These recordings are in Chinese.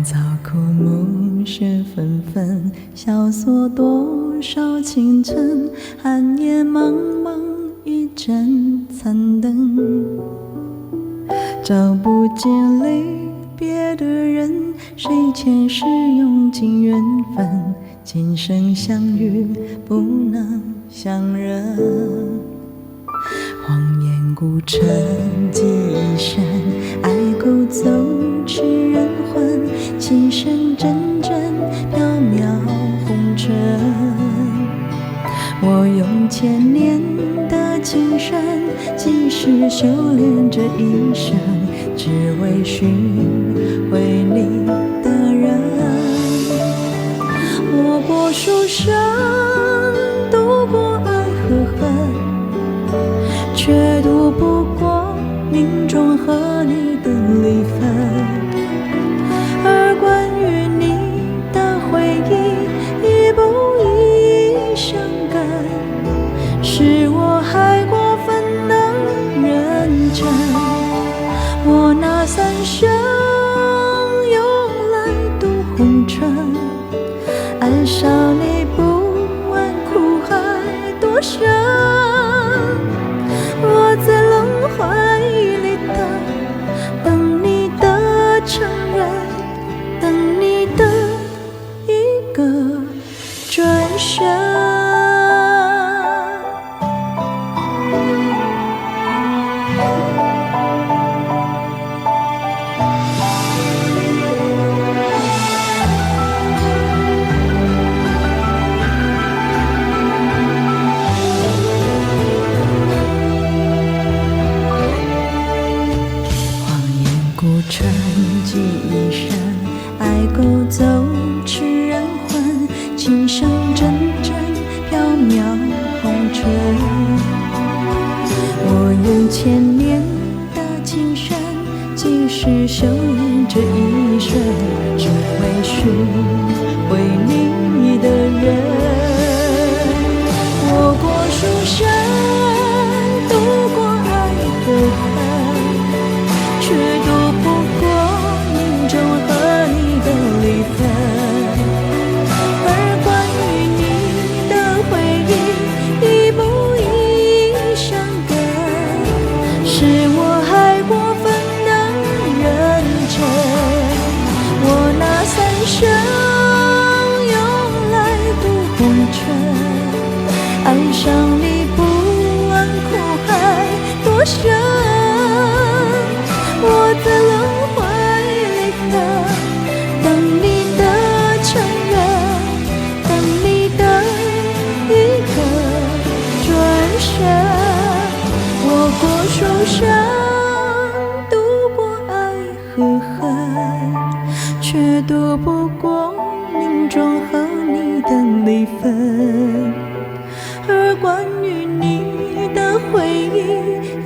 早枯木雪纷纷，萧索多少清晨。寒夜茫茫一盏残灯，找不见离别的人，谁前世用尽缘分，今生相遇不能相认。荒烟孤城寄一生，爱勾走痴人魂，情深阵阵缥缈红尘。我用千年的情深，几世修炼这一生，只为寻回你的人。我过书生，度过爱和恨，却渡不过命中和你的离分。而关于你的回忆，一步一生根，是我还过分能认真。我拿三生用来渡红尘，爱上你不问苦海多深。我在轮回里等你的承认，等你的一个转身。沉寂一生，爱勾走痴人魂，情深阵阵缥缈红尘。我用千年的情深，几世修炼这一生，只为寻回你的人。我过书生，度过爱和恨，却渡不过命中和你的离分。而关于你的回忆，一步一生根，是我还过分能认真。我拿三生用来渡红尘，爱上你不问苦海多深。我在轮回里等你的承认，等你的一个转身。我过书生，度过爱和恨，却渡不过命中和你的离分。而关于你的回忆，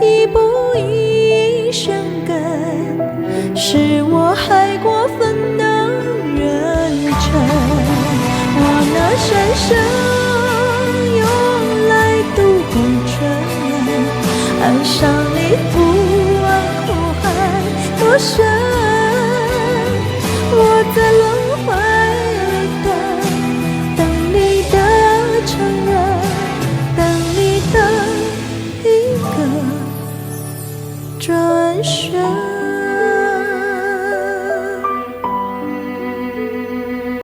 一步一生根，是我还过分能认真。我拿三生用来渡红尘，爱上你不问苦海多深。